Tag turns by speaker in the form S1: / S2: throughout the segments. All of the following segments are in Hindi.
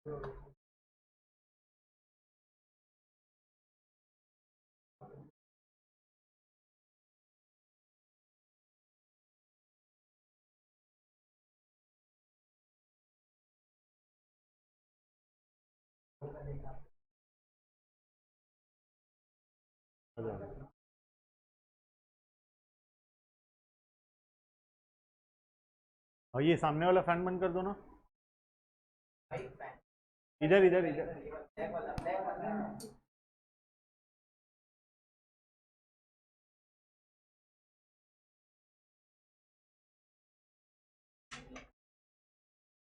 S1: और ये सामने वाला फैन बंद कर दो ना, इधर इधर इधर।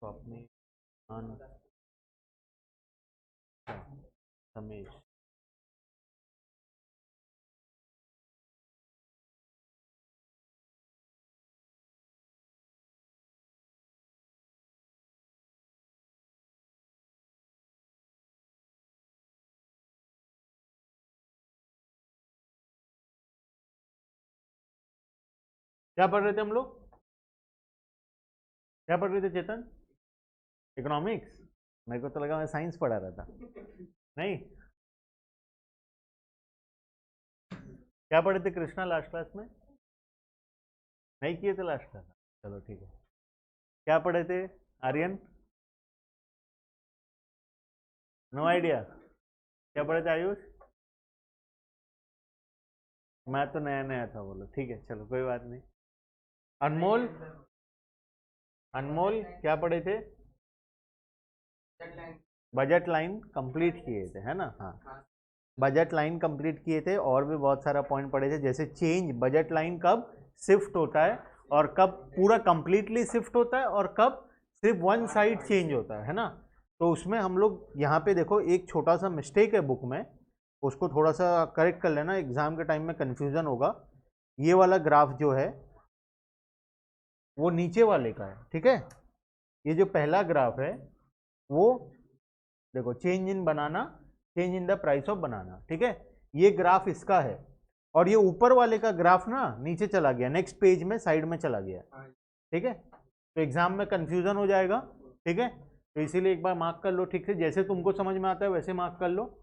S1: तो अपने समेश क्या पढ़ रहे थे हम लोग? क्या पढ़ रहे थे चेतन? इकोनॉमिक्स? मेरे को तो लगा मैं साइंस पढ़ा रहा था। नहीं, क्या पढ़े थे कृष्णा लास्ट क्लास में? नहीं किए थे लास्ट क्लास? चलो ठीक है। क्या पढ़े थे आर्यन? No idea. क्या पढ़े थे आयुष? मैं तो नया नया था, बोलो ठीक है, चलो कोई बात नहीं। अनमोल? अनमोल क्या पढ़े थे? बजट लाइन कंप्लीट किए थे, है ना? हाँ, बजट लाइन कंप्लीट किए थे, और भी बहुत सारा पॉइंट पढ़े थे, जैसे चेंज बजट लाइन कब शिफ्ट होता है, और कब पूरा कंप्लीटली शिफ्ट होता है, और कब सिर्फ वन साइड चेंज होता है ना? तो उसमें हम लोग यहाँ पे देखो, एक छोटा सा मिस्टेक है बुक में, उसको थोड़ा सा करेक्ट कर लेना, एग्जाम के टाइम में कंफ्यूजन होगा। ये वाला ग्राफ जो है वो नीचे वाले का है, ठीक है? ये जो पहला ग्राफ है वो देखो, change in banana, change in the price of बनाना, ठीक है? ये ग्राफ इसका है, और ये ऊपर वाले का ग्राफ ना नीचे चला गया, नेक्स्ट पेज में साइड में चला गया, ठीक है? तो एग्जाम में कंफ्यूजन हो जाएगा, ठीक है? तो इसीलिए एक बार मार्क कर लो ठीक से, जैसे तुमको समझ में आता है वैसे मार्क कर लो।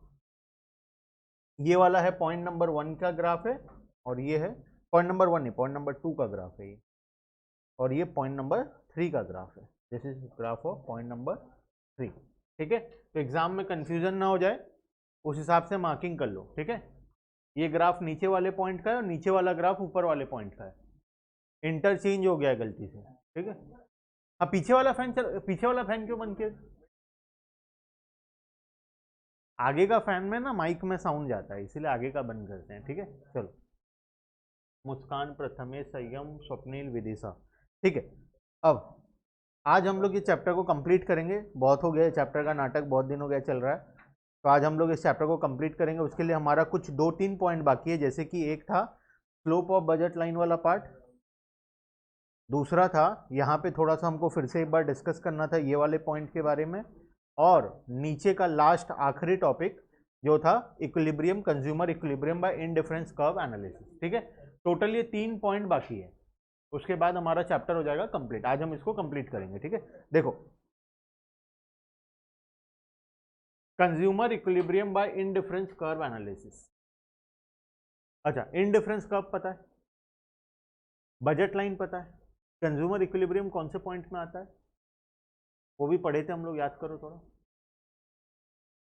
S1: ये वाला है पॉइंट नंबर 1 का ग्राफ है, और ये है पॉइंट नंबर 1 नहीं, पॉइंट नंबर 2 का ग्राफ है ये, और ये पॉइंट नंबर 3 का ग्राफ है। This is graph of point number 3, ठीक है? तो एग्जाम में कंफ्यूजन ना हो जाए, उस हिसाब से मार्किंग कर लो, ठीक है? ये ग्राफ नीचे वाले पॉइंट का है, और नीचे वाला ग्राफ ऊपर वाले पॉइंट का है, इंटरचेंज हो गया है गलती से, ठीक है? हाँ, पीछे वाला फैन पीछे वाला फैन क्यों बंद किया? आगे का फैन में ना माइक में साउंड जाता है, इसीलिए आगे का बंद करते हैं, ठीक है? चलो, मुस्कान, प्रथमेश, संयम, स्वप्निल, विदिशा, ठीक है? अब आज हम लोग ये चैप्टर को कंप्लीट करेंगे, बहुत हो गया चैप्टर का नाटक, बहुत दिन हो गया चल रहा है, तो आज हम लोग इस चैप्टर को कंप्लीट करेंगे। उसके लिए हमारा कुछ 2-3 पॉइंट बाकी है, जैसे कि एक था स्लोप ऑफ बजट लाइन वाला पार्ट, दूसरा था यहाँ पे थोड़ा सा हमको फिर से एक बार डिस्कस करना था ये वाले पॉइंट के बारे में, और नीचे का लास्ट आखिरी टॉपिक जो था equilibrium, consumer equilibrium bye indifference curve analysis, ठीक है? टोटल ये 3 पॉइंट बाकी है, उसके बाद हमारा चैप्टर हो जाएगा कंप्लीट। आज हम इसको कंप्लीट करेंगे, ठीक है? देखो, consumer equilibrium bye indifference curve analysis. अच्छा, इंडिफरेंस कर्व पता है, बजट लाइन पता है, कंज्यूमर इक्विलिब्रियम कौन से पॉइंट में आता है वो भी पढ़े थे हम लोग, याद करो थोड़ा।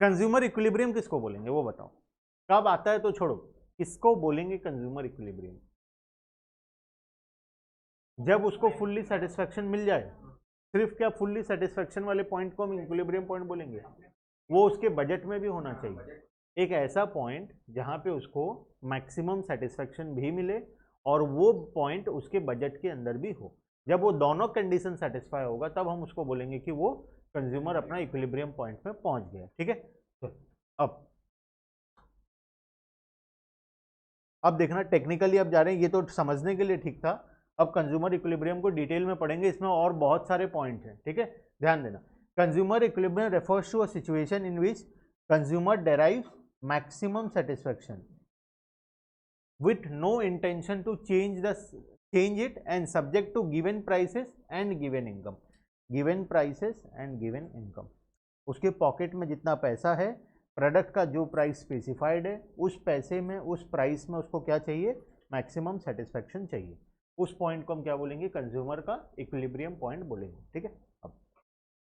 S1: कंज्यूमर इक्विलिब्रियम किसको बोलेंगे वो बताओ, कब आता है तो छोड़ो, किसको बोलेंगे कंज्यूमर इक्विलिब्रियम? जब उसको फुल्ली सेटिस्फेक्शन मिल जाए। सिर्फ क्या फुल्ली सेटिस्फेक्शन वाले पॉइंट को हम इक्विलिब्रियम पॉइंट बोलेंगे? वो उसके बजट में भी होना चाहिए, एक ऐसा पॉइंट जहां पे उसको मैक्सिमम सेटिस्फेक्शन भी मिले, और वो पॉइंट उसके बजट के अंदर भी हो। जब वो दोनों कंडीशन सेटिस्फाई होगा तब हम उसको बोलेंगे कि वो कंज्यूमर अपना इक्विलिब्रियम पॉइंट में पहुंच गया, ठीक है? तो अब देखना, टेक्निकली अब जा रहे हैं, ये तो समझने के लिए ठीक था। अब कंज्यूमर इक्विलिब्रियम को डिटेल में पढ़ेंगे, इसमें और बहुत सारे पॉइंट हैं, ठीक है? ध्यान देना, consumer equilibrium refers to a situation in which consumer derives maximum satisfaction with no intention to change it, and subject to given prices and given income, given prices and given income। उसके पॉकेट में जितना पैसा है, प्रोडक्ट का जो प्राइस स्पेसिफाइड है, उस पैसे में, उस प्राइस में उसको क्या चाहिए, मैक्सिमम सेटिस्फैक्शन चाहिए। उस पॉइंट को हम क्या बोलेंगे, कंज्यूमर का इक्विलिब्रियम पॉइंट बोलेंगे, ठीक है। अब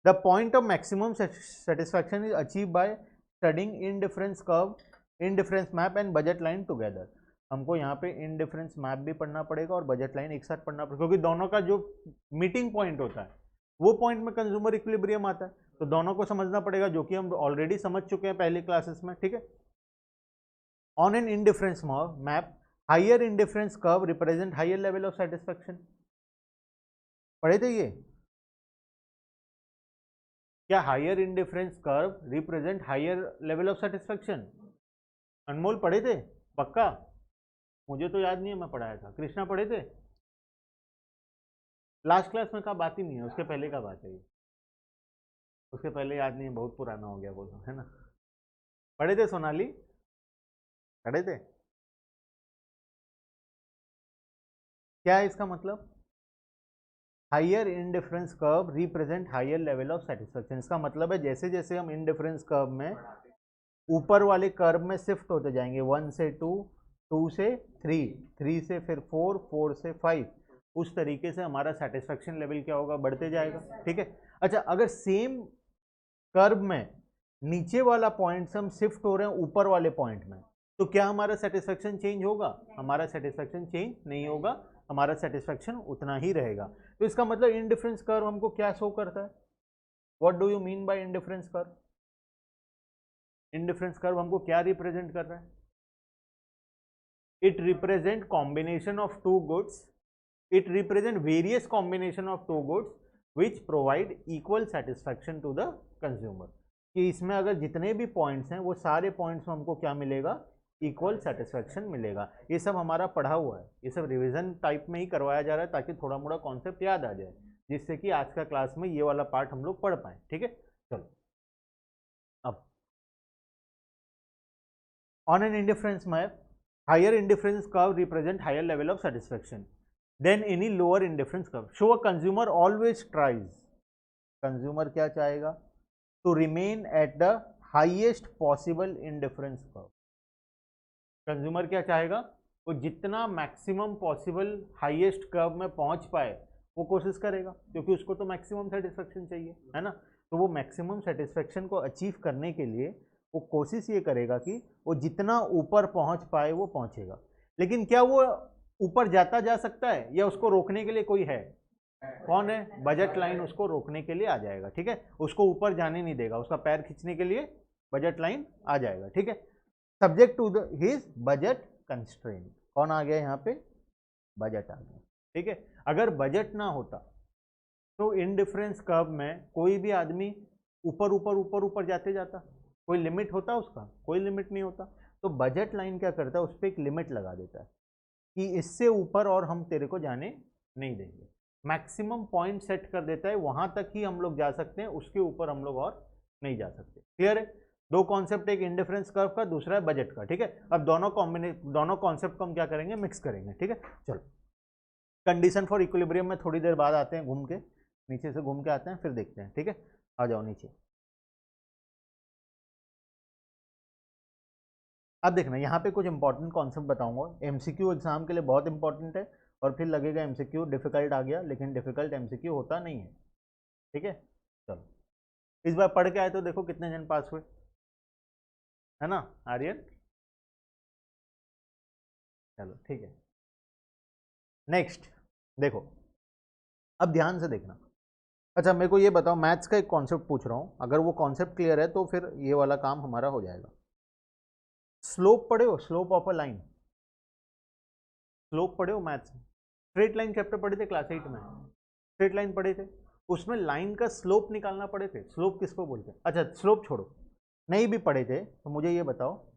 S1: the point of maximum satisfaction is achieve by studying indifference curve, indifference map and budget line together. हमको यहाँ पे इनडिफरेंस मैप भी पढ़ना पड़ेगा और बजट लाइन एक साथ पढ़ना पड़ेगा, क्योंकि दोनों का जो मीटिंग पॉइंट होता है वो पॉइंट में कंज्यूमर इक्विलिब्रियम आता है, तो दोनों को समझना पड़ेगा, जो कि हम ऑलरेडी समझ चुके हैं पहली क्लासेस में, ठीक है। On an indifference map, higher indifference curve represent higher level of satisfaction. पढ़े थे ये? क्या higher indifference curve represent higher level of satisfaction? Anmol पढ़े थे पक्का? मुझे तो याद नहीं है मैं पढ़ाया था। कृष्णा पढ़े थे? लास्ट क्लास में का बात ही नहीं है, उसके पहले का बात है ये, उसके पहले याद नहीं है, बहुत पुराना हो गया बोलो, है ना। पढ़े थे सोनाली? पढ़े थे? क्या है इसका मतलब? Higher indifference curve represent higher level of satisfaction. इसका मतलब है जैसे जैसे हम इनडिफरेंस कर्व में ऊपर वाले कर्व में शिफ्ट होते जाएंगे, 1 से 2, 2 से 3, 3 से फिर 4, 4 से 5, उस तरीके से हमारा सेटिस्फैक्शन लेवल क्या होगा, बढ़ते जाएगा, ठीक है। अच्छा, अगर सेम कर्व में नीचे वाला पॉइंट से हम शिफ्ट हो रहे हैं ऊपर वाले पॉइंट में, तो क्या हमारा सेटिस्फैक्शन चेंज होगा? हमारा सेटिस्फैक्शन चेंज नहीं होगा, हमारा सेटिस्फैक्शन उतना ही रहेगा। तो इसका मतलब इनडिफरेंस कर्व हमको क्या शो करता है? What do you mean by indifference curve? Indifference curve हमको क्या रिप्रेजेंट कर रहा है? It represent combination of two goods, it represent various combination of two goods which provide equal satisfaction to the consumer. कि इसमें अगर जितने भी पॉइंट्स हैं वो सारे पॉइंट्स में हमको क्या मिलेगा, इक्वल सेटिस्फैक्शन मिलेगा। ये सब हमारा पढ़ा हुआ है, ये सब रिवीजन टाइप में ही करवाया जा रहा है ताकि थोड़ा मोड़ा कॉन्सेप्ट याद आ जाए, जिससे कि आज का क्लास में ये वाला पार्ट हम लोग पढ़ पाए, ठीक है। चलो अब on an indifference map, higher indifference curve represent higher level of satisfaction than any lower indifference curve. So a consumer always tries, consumer क्या चाहेगा, to remain at the highest possible indifference curve. Consumer क्या चाहेगा, वो जितना मैक्सिमम पॉसिबल हाईएस्ट कर्व में पहुंच पाए वो कोशिश करेगा, क्योंकि उसको तो मैक्सिमम सेटिस्फैक्शन चाहिए, है ना। तो वो मैक्सिमम सेटिस्फैक्शन को अचीव करने के लिए वो कोशिश ये करेगा कि वो जितना ऊपर पहुंच पाए वो पहुंचेगा। लेकिन क्या वो ऊपर जाता जा सकता है, या उसको रोकने के लिए कोई है? कौन है? बजट लाइन उसको रोकने के लिए आ जाएगा, ठीक है। उसको ऊपर जाने नहीं देगा, उसका पैर खींचने के लिए बजट लाइन आ जाएगा, ठीक है। Subject to his budget constraint. कौन आ गया यहाँ पे? बजट आ गया, ठीक है। अगर बजट ना होता तो इनडिफरेंस कर्व में कोई भी आदमी ऊपर ऊपर ऊपर ऊपर जाते जाता, कोई लिमिट होता उसका? कोई लिमिट नहीं होता। तो बजट लाइन क्या करता है, उस पर एक लिमिट लगा देता है कि इससे ऊपर और हम तेरे को जाने नहीं देंगे। मैक्सिमम पॉइंट सेट कर देता है, वहां तक ही हम लोग जा सकते हैं, उसके ऊपर हम लोग और नहीं जा सकते। क्लियर है? दो कॉन्सेप्ट, एक इंडिफरेंस कर्व का, दूसरा है बजट का, ठीक है। अब दोनों कॉन्सेप्ट को हम क्या करेंगे, मिक्स करेंगे, ठीक है। चलो, कंडीशन फॉर इक्विलिब्रियम में थोड़ी देर बाद आते हैं, घूम के नीचे से घूम के आते हैं, फिर देखते हैं, ठीक है। आ जाओ नीचे। अब देखना, यहाँ पे कुछ इंपॉर्टेंट कॉन्सेप्ट बताऊंगा, एमसीक्यू एग्जाम के लिए बहुत इंपॉर्टेंट है। और फिर लगेगा एमसीक्यू डिफिकल्ट आ गया, लेकिन डिफिकल्ट एमसीक्यू होता नहीं है, ठीक है। चलो, इस बार पढ़ के आए तो देखो कितने जन पास हुए, है ना आर्यन? चलो ठीक है। नेक्स्ट देखो, अब ध्यान से देखना। अच्छा, मेरे को ये बताओ, मैथ्स का एक कॉन्सेप्ट पूछ रहा हूँ, अगर वो कॉन्सेप्ट क्लियर है तो फिर ये वाला काम हमारा हो जाएगा। स्लोप पढ़े हो? Slope of a line, slope पढ़े हो मैथ्स में? स्ट्रेट लाइन चैप्टर पढ़े थे क्लास 8 में, स्ट्रेट लाइन पढ़े थे, उसमें लाइन का स्लोप निकालना पड़े थे। स्लोप किसको बोलते हैं? अच्छा, स्लोप छोड़ो, नहीं भी पढ़े थे तो मुझे ये बताओ,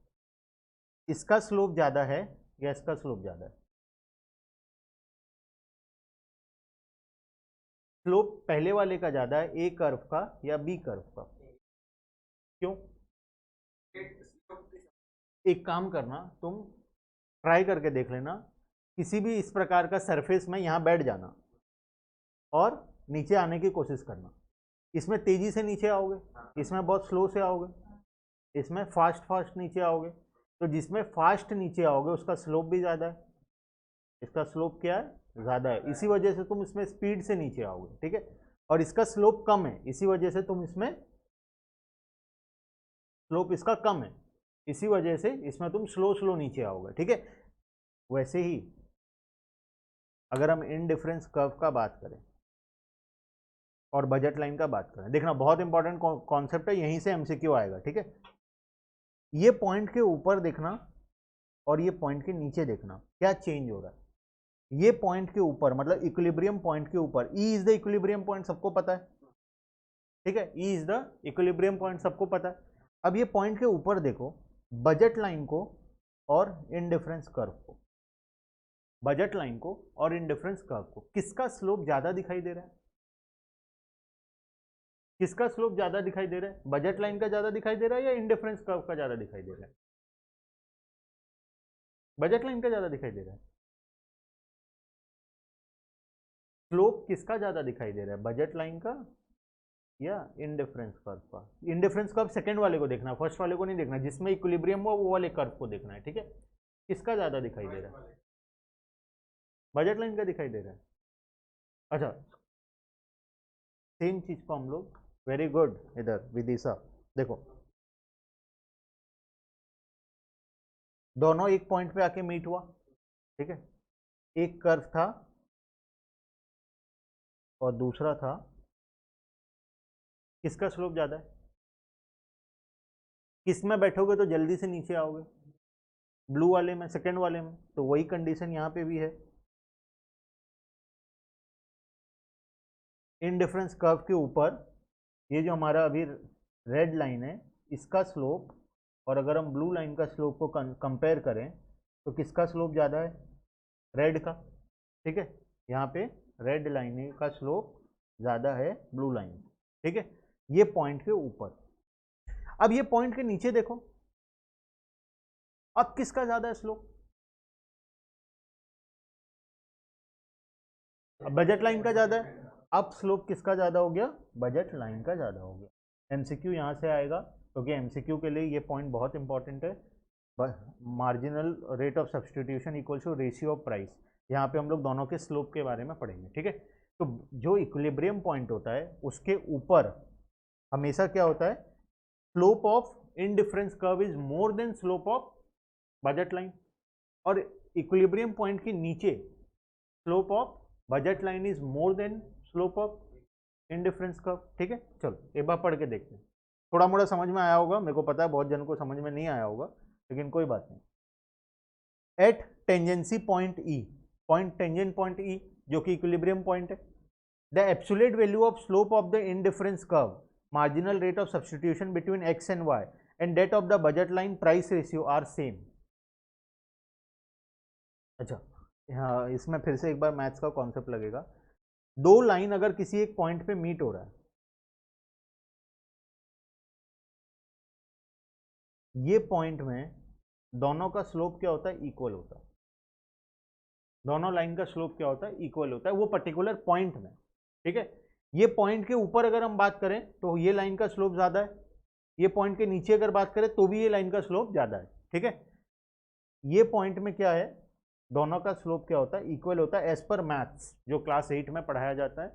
S1: इसका स्लोप ज़्यादा है या इसका स्लोप ज़्यादा है? स्लोप पहले वाले का ज़्यादा है, ए कर्व का या बी कर्व का? क्यों? एक काम करना, तुम ट्राई करके देख लेना, किसी भी इस प्रकार का सरफेस में यहाँ बैठ जाना और नीचे आने की कोशिश करना, इसमें तेजी से नीचे आओगे, इसमें बहुत स्लो से आओगे, इसमें फास्ट नीचे आओगे। तो जिसमें फास्ट नीचे आओगे उसका स्लोप भी ज़्यादा है, इसका स्लोप क्या है, ज़्यादा है, इसी वजह से तुम इसमें स्पीड से नीचे आओगे, ठीक है। और इसका स्लोप कम है, इसी वजह से तुम इसमें स्लोप इसका कम है, इसी वजह से इसमें तुम स्लो नीचे आओगे, ठीक है। वैसे ही अगर हम इनडिफरेंस कर्व का बात करें और बजट लाइन का बात करें, देखना बहुत इंपॉर्टेंट कॉन्सेप्ट है, यहीं से एमसीक्यू आएगा, ठीक है। ये पॉइंट के ऊपर देखना और ये पॉइंट के नीचे देखना क्या चेंज हो रहा है। ये पॉइंट के ऊपर मतलब इक्विलिब्रियम पॉइंट के ऊपर, E is the equilibrium point सबको पता है, ठीक है, E is the equilibrium point सबको पता है। अब ये पॉइंट के ऊपर देखो बजट लाइन को और इनडिफरेंस कर्व को, बजट लाइन को और इनडिफरेंस कर्व को, किसका स्लोप ज्यादा दिखाई दे रहा है, किसका स्लोप ज्यादा दिखाई दे रहा है, बजट लाइन का ज्यादा दिखाई दे रहा है या इनडिफरेंस कर्व का ज्यादा दिखाई दे रहा है, बजट लाइन का ज्यादा दिखाई दे रहा है। स्लोप किसका ज्यादा दिखाई दे रहा है, बजट लाइन का या इनडिफरेंस कर्व का। इनडिफरेंस कर्व सेकंड वाले को देखना, फर्स्ट वाले को नहीं देखना, जिसमें इक्विलिब्रियम हो वो वाले कर्व को देखना है, ठीक है। किसका ज्यादा दिखाई दे रहा है, बजट लाइन का दिखाई दे रहा है। अच्छा, सेम चीज को हम लोग, वेरी गुड, इधर विदिशा देखो, दोनों एक पॉइंट पे आके मीट हुआ, ठीक है, एक कर्व था और दूसरा था, किसका स्लोप ज्यादा है, किस में बैठोगे तो जल्दी से नीचे आओगे, ब्लू वाले में, सेकंड वाले में। तो वही कंडीशन यहाँ पे भी है। इनडिफरेंस कर्व के ऊपर ये जो हमारा अभी रेड लाइन है इसका स्लोप, और अगर हम ब्लू लाइन का स्लोप को कंपेयर करें तो किसका स्लोप ज़्यादा है, रेड का, ठीक है। यहाँ पे रेड लाइन का स्लोप ज़्यादा है ब्लू लाइन, ठीक है, ये पॉइंट के ऊपर। अब ये पॉइंट के नीचे देखो, अब किसका ज़्यादा है स्लोप, अब बजट लाइन का ज़्यादा है। अब स्लोप किसका ज़्यादा हो गया, बजट लाइन का ज़्यादा हो गया। एमसीक्यू यहाँ से आएगा क्योंकि एमसीक्यू के लिए ये पॉइंट बहुत इंपॉर्टेंट है। Marginal rate of substitution equals to ratio of price, यहाँ पे हम लोग दोनों के स्लोप के बारे में पढ़ेंगे, ठीक है। तो जो इक्विलिब्रियम पॉइंट होता है उसके ऊपर हमेशा क्या होता है, slope of indifference curve is more then slope of budget line, और इक्विलिब्रियम पॉइंट के नीचे slope of budget line is more then slope of indifference curve, ठीक है। चलो एक बार पढ़ के देखते हैं, थोड़ा मोड़ा समझ में आया होगा, मेरे को पता है बहुत जन को समझ में नहीं आया होगा, लेकिन कोई बात नहीं। At tangency point E, point tangent point E जो कि इक्विलिब्रियम पॉइंट है, the absolute value of slope of the indifference curve, marginal rate of substitution between X and Y and that of the budget line price ratio are same. अच्छा, हाँ, इसमें फिर से एक बार मैथ्स का कॉन्सेप्ट लगेगा। दो लाइन अगर किसी एक पॉइंट पे मीट हो रहा है, ये पॉइंट में दोनों का स्लोप क्या होता है, इक्वल होता है, दोनों लाइन का स्लोप क्या होता है, इक्वल होता है वो पर्टिकुलर पॉइंट में, ठीक है। ये पॉइंट के ऊपर अगर हम बात करें तो ये लाइन का स्लोप ज़्यादा है, ये पॉइंट के नीचे अगर बात करें तो भी ये लाइन का स्लोप ज़्यादा है, ठीक है। ये पॉइंट में क्या है, दोनों का स्लोप क्या होता है, इक्वल होता है, एज पर मैथ्स जो क्लास 8 में पढ़ाया जाता है,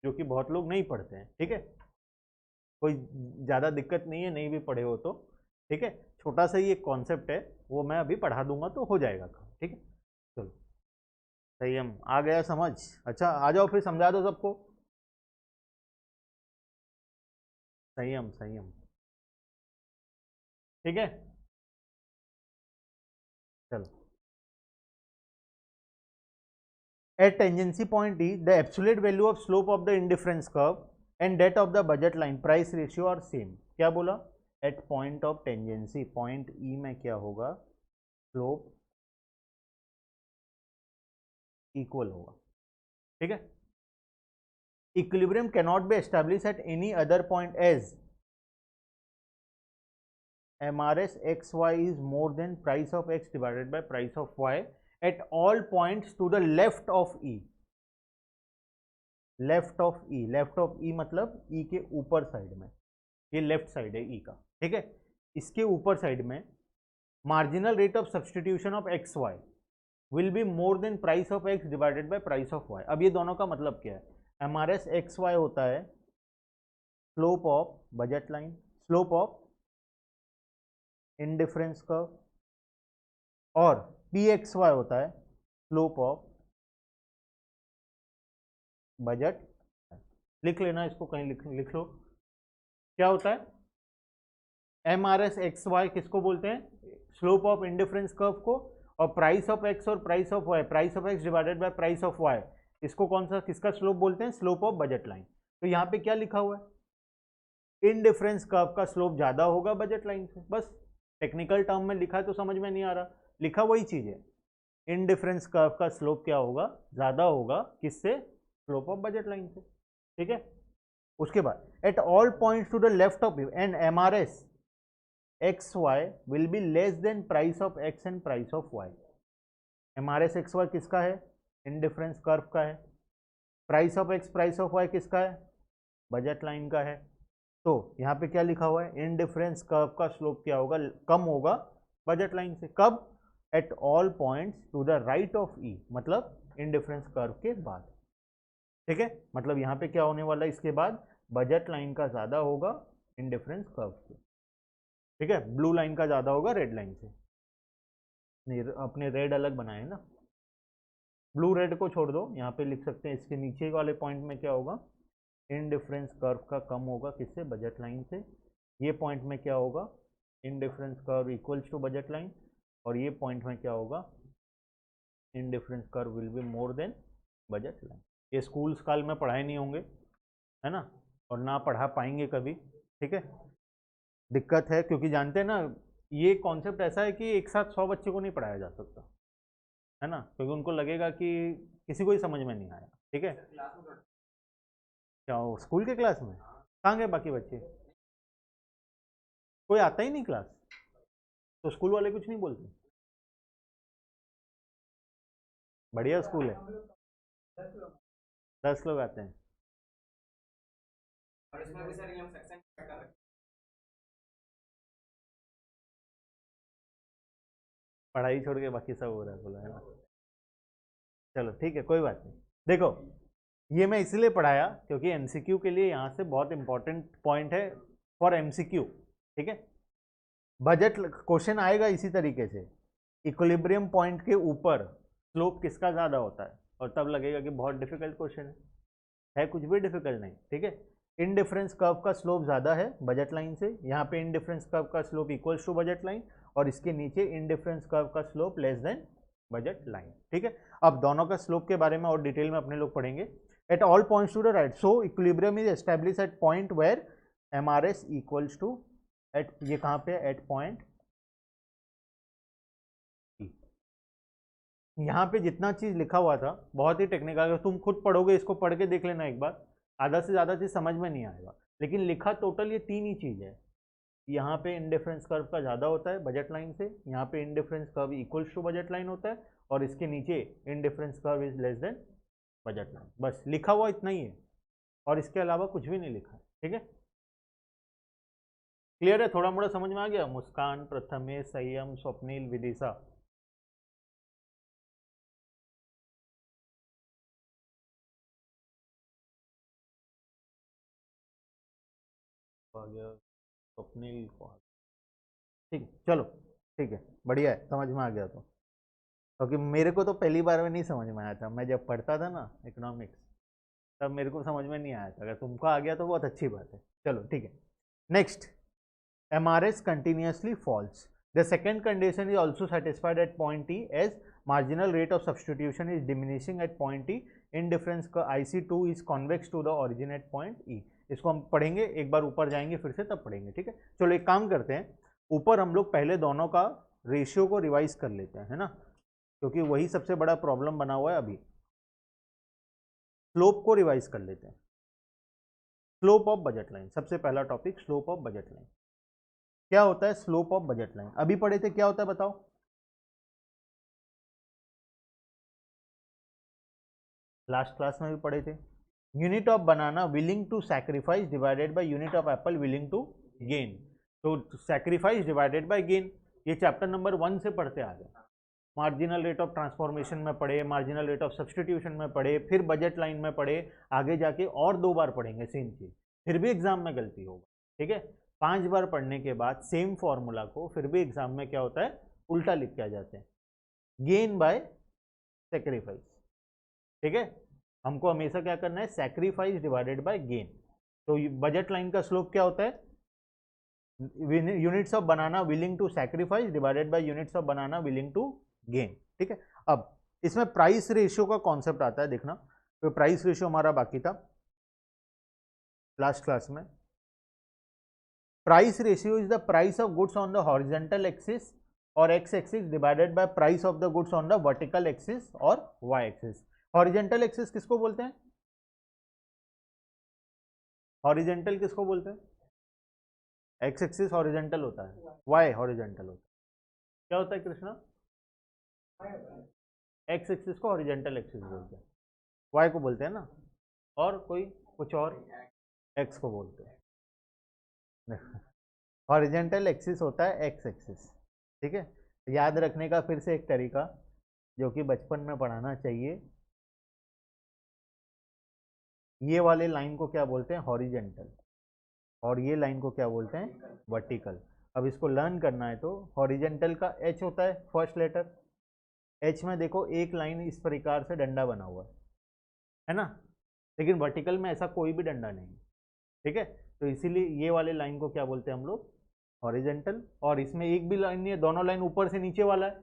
S1: जो कि बहुत लोग नहीं पढ़ते हैं, ठीक है। कोई ज़्यादा दिक्कत नहीं है, नहीं भी पढ़े हो तो, ठीक है। छोटा सा ही एक कॉन्सेप्ट है, वो मैं अभी पढ़ा दूंगा तो हो जाएगा काम, ठीक है। चलो सही, हम आ गया समझ। अच्छा आ जाओ फिर समझा दो सबको। संयम संयम, ठीक है। चलो, at tangency point D, the absolute value of slope of the indifference curve and that of the budget line price ratio are same। क्या बोला, at point of tangency, point E में क्या होगा, slope equal होगा, ठीक है। Equilibrium cannot be established at any other point as MRS XY is more than price of X divided by price of Y at all points to the left of E। Left of E, left of E मतलब ई के ऊपर साइड में, ये लेफ्ट साइड है ई का, ठीक है, इसके ऊपर साइड में marginal rate of substitution of X Y will be more than price of X divided by price of Y. अब ये दोनों का मतलब क्या है, M R S X Y होता है slope of budget line, slope of indifference curve, और पी एक्स वाई होता है स्लोप ऑफ बजट। लिख लेना इसको कहीं, लिख लो क्या होता है, M R S X Y किसको बोलते हैं, स्लोप ऑफ इंडिफरेंस कर्व को, और प्राइस ऑफ एक्स और price of Y, price of X divided by price of Y, इसको कौन सा किसका स्लोप बोलते हैं, स्लोप ऑफ बजट लाइन। तो यहाँ पे क्या लिखा हुआ है, इंडिफरेंस कर्व का स्लोप ज्यादा होगा बजट लाइन से, बस टेक्निकल टर्म में लिखा है तो समझ में नहीं आ रहा, लिखा वही चीज है, इंडिफरेंस कर्व का स्लोप क्या होगा, ज्यादा होगा किससे, स्लोप ऑफ बजट लाइन से, ठीक है। उसके बाद at all points to the left of U and M R S X Y will be less than price of X and price of Y. M R S X Y किसका है, इंडिफरेंस कर्व का है, price of X price of Y किसका है, बजट लाइन का है। तो यहाँ पे क्या लिखा हुआ है, इंडिफरेंस कर्व का स्लोप क्या होगा, कम होगा बजट लाइन से, कब, at all points to the right of E, मतलब इंडिफरेंस कर्व के बाद, ठीक है। मतलब यहाँ पे क्या होने वाला है, इसके बाद बजट लाइन का ज्यादा होगा इंडिफरेंस कर्व से, ठीक है, ब्लू लाइन का ज्यादा होगा रेड लाइन से, नहीं अपने रेड अलग बनाए ना, ब्लू रेड को छोड़ दो, यहाँ पे लिख सकते हैं इसके नीचे वाले पॉइंट में क्या होगा, इंडिफरेंस कर्व का कम होगा किससे, बजट लाइन से, ये पॉइंट में क्या होगा, indifference curve equals to budget line, और ये पॉइंट में क्या होगा, indifference curve will be more than budget line. ये स्कूल्स काल में पढ़ाए नहीं होंगे, है ना, और ना पढ़ा पाएंगे कभी, ठीक है, दिक्कत है, क्योंकि जानते हैं ना ये कॉन्सेप्ट ऐसा है कि एक साथ 100 बच्चे को नहीं पढ़ाया जा सकता, है ना, क्योंकि उनको लगेगा कि किसी को ही समझ में नहीं आया, ठीक है। क्या हो स्कूल के क्लास में, कहाँ गए बाकी बच्चे, कोई आता ही नहीं क्लास, तो स्कूल वाले कुछ नहीं बोलते, बढ़िया स्कूल है, 10 लोग आते हैं, पढ़ाई छोड़ के बाकी सब हो रहा है बोला, है ना, चलो ठीक है कोई बात नहीं। देखो ये मैं इसलिए पढ़ाया क्योंकि एमसीक्यू के लिए यहाँ से बहुत इंपॉर्टेंट पॉइंट है फॉर एमसीक्यू, ठीक है। बजट क्वेश्चन आएगा इसी तरीके से, इक्विलिब्रियम पॉइंट के ऊपर स्लोप किसका ज़्यादा होता है, और तब लगेगा कि बहुत डिफिकल्ट क्वेश्चन है कुछ भी डिफिकल्ट नहीं, ठीक है। इनडिफरेंस कर्व का स्लोप ज़्यादा है बजट लाइन से, यहाँ पे इनडिफरेंस कर्व का slope equals to budget line, और इसके नीचे इनडिफरेंस कर्व का slope less than budget line, ठीक है। अब दोनों का स्लोप के बारे में और डिटेल में अपने लोग पढ़ेंगे। At all points to the right, so equilibrium is establish at point where M R S equals to, at ये कहाँ पे, एट पॉइंट, यहाँ पे जितना चीज़ लिखा हुआ था बहुत ही टेक्निकल, अगर तुम खुद पढ़ोगे इसको पढ़ के देख लेना एक बार, आधा से ज़्यादा चीज़ समझ में नहीं आएगा, लेकिन लिखा टोटल ये 3 ही चीज़ है। यहाँ पे इंडिफरेंस कर्व का ज़्यादा होता है बजट लाइन से, यहाँ पे indifference curve equals to budget line होता है, और इसके नीचे indifference curve is less than budget line, बस लिखा हुआ इतना ही है, और इसके अलावा कुछ भी नहीं लिखा है, ठीक है। क्लियर है, थोड़ा मोड़ा समझ में आ गया, मुस्कान, प्रथमेश, संयम, स्वप्निल, विदिशा, स्वप्निल को, ठीक है चलो, ठीक है बढ़िया है, समझ में आ गया तो, क्योंकि मेरे को तो पहली बार में नहीं समझ में आया था, मैं जब पढ़ता था ना इकोनॉमिक्स तब मेरे को समझ में नहीं आया था, अगर तुमको आ गया तो बहुत अच्छी बात है, चलो ठीक है। Next, MRS continuously falls. The second condition is also satisfied at point T as marginal rate of substitution is diminishing at point T. Indifference का IC2 is convex to the origin at point E. इसको हम पढ़ेंगे, एक बार ऊपर जाएंगे फिर से तब पढ़ेंगे, ठीक है। चलो एक काम करते हैं, ऊपर हम लोग पहले दोनों का रेशियो को रिवाइज कर लेते हैं, है ना, क्योंकि वही सबसे बड़ा प्रॉब्लम बना हुआ है अभी। स्लोप को रिवाइज कर लेते हैं, स्लोप ऑफ बजट लाइन, सबसे पहला topic slope of budget line. क्या होता है स्लोप ऑफ बजट लाइन, अभी पढ़े थे, क्या होता है बताओ, लास्ट क्लास में भी पढ़े थे, unit of banana willing to sacrifice divided by unit of apple willing to gain. तो सैक्रिफाइस डिवाइडेड बाय गेन, ये चैप्टर नंबर 1 से पढ़ते आ गए। मार्जिनल रेट ऑफ ट्रांसफॉर्मेशन में पढ़े, मार्जिनल रेट ऑफ सब्सटीट्यूशन में पढ़े, फिर बजट लाइन में पढ़े, आगे जाके और 2 बार पढ़ेंगे सेम चीज, फिर भी एग्जाम में गलती होगा। ठीक है, 5 बार पढ़ने के बाद सेम फॉर्मूला को फिर भी एग्जाम में क्या होता है, उल्टा लिख के आ जाते हैं, गेन बाय सेक्रीफाइस। ठीक है, हमको हमेशा क्या करना है, सैक्रिफाइस डिवाइडेड बाय गेन। तो बजट लाइन का स्लोप क्या होता है, units of banana willing to sacrifice divided by units of banana willing to gain. ठीक है, अब इसमें प्राइस रेशियो का कॉन्सेप्ट आता है, देखना। तो प्राइस रेशियो हमारा बाकी था लास्ट क्लास में। Price ratio is the price of goods on the horizontal axis और X axis divided by price of the goods on the vertical axis और वाई एक्सिस। हॉरिजॉन्टल एक्सिस किसको बोलते हैं, हॉरिजॉन्टल किसको बोलते हैं, एक्स एक्सिस हॉरिजॉन्टल होता है, वाई हॉरिजॉन्टल होता है। क्या होता है कृष्णा, एक्स एक्सिस को हॉरिजॉन्टल एक्सिस बोलते हैं, वाई को बोलते हैं ना, और कोई कुछ और एक्स को बोलते हैं। हॉरिजॉन्टल एक्सिस होता है एक्स एक्सिस। ठीक है, याद रखने का फिर से एक तरीका जो कि बचपन में पढ़ाना चाहिए, ये वाले लाइन को क्या बोलते हैं, हॉरिजॉन्टल, और ये लाइन को क्या बोलते हैं, वर्टिकल। अब इसको लर्न करना है तो हॉरिजॉन्टल का एच होता है फर्स्ट लेटर, एच में देखो एक लाइन इस प्रकार से डंडा बना हुआ है ना, लेकिन वर्टिकल में ऐसा कोई भी डंडा नहीं है। ठीक है, तो इसीलिए ये वाले लाइन को क्या बोलते हैं हम लोग, हॉरिजॉन्टल। और इसमें एक भी लाइन नहीं है, दोनों लाइन ऊपर से नीचे वाला है,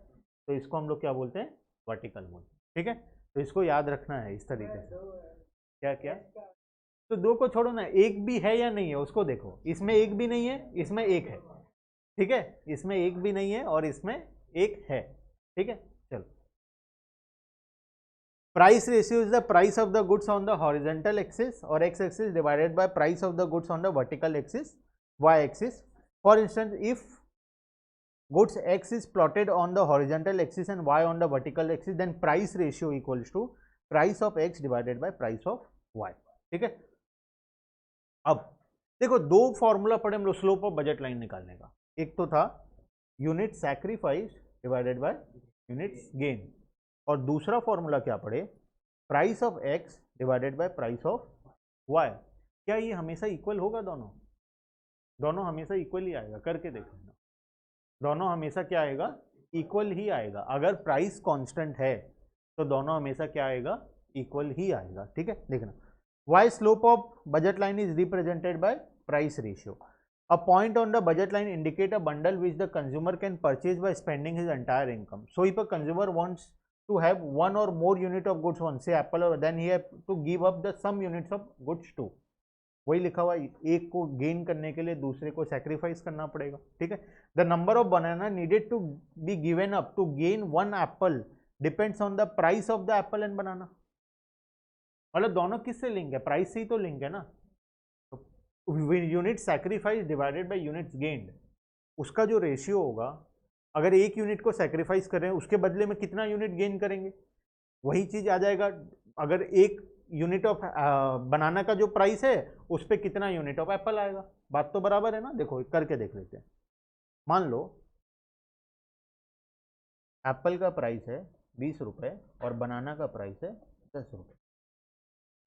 S1: तो इसको हम लोग क्या बोलते हैं, वर्टिकल बोलते हैं। ठीक है, तो इसको याद रखना है इस तरीके से। क्या क्या, तो 2 को छोड़ो ना, एक भी है या नहीं है उसको देखो, इसमें एक भी नहीं है, इसमें एक है। ठीक है, इसमें एक भी नहीं है और इसमें एक है। ठीक है, चलो। Price ratio is the price of the goods on the horizontal axis और X axis divided by price of the goods on the vertical axis, Y axis. For instance, if goods x is plotted on the horizontal axis and y on the vertical axis, then price ratio equals to price of x divided by price of y। ठीक है, अब देखो 2 फॉर्मूला पढ़े हम लोग स्लोप ऑफ बजट लाइन निकालने का। एक तो था unit sacrifice divided by units gain, और दूसरा फॉर्मूला क्या पढ़े, price of X divided by price of Y. क्या ये हमेशा इक्वल होगा, दोनों हमेशा इक्वल ही आएगा, करके देख लेना, दोनों हमेशा क्या आएगा, इक्वल ही आएगा। अगर प्राइस कांस्टेंट है तो दोनों हमेशा क्या आएगा, इक्वल ही आएगा। ठीक है, देखना, why slope of budget line is represented by price ratio. A point on the budget line indicate a bundle which the consumer can purchase by spending his entire income. So if a consumer wants to have one or more unit of goods on say apple, or then he have to give up the some units of goods too। वही लिखा हुआ, एक को गेन करने के लिए दूसरे को सैक्रिफाइस करना पड़ेगा। ठीक है, the number of banana needed to be given up to gain one apple depends on the price of the apple and banana. मतलब दोनों किससे लिंक है, प्राइस से ही तो लिंक है ना। Unit sacrifice divided by units gained, उसका जो रेशियो होगा, अगर एक यूनिट को सैक्रिफाइस करें उसके बदले में कितना यूनिट गेन करेंगे, वही चीज आ जाएगा। अगर एक यूनिट ऑफ बनाना का जो प्राइस है उस पर कितना यूनिट ऑफ एप्पल आएगा, बात तो बराबर है ना। देखो करके देख लेते हैं। मान लो एप्पल का प्राइस है 20 रुपए और बनाना का प्राइस है 10 रुपए,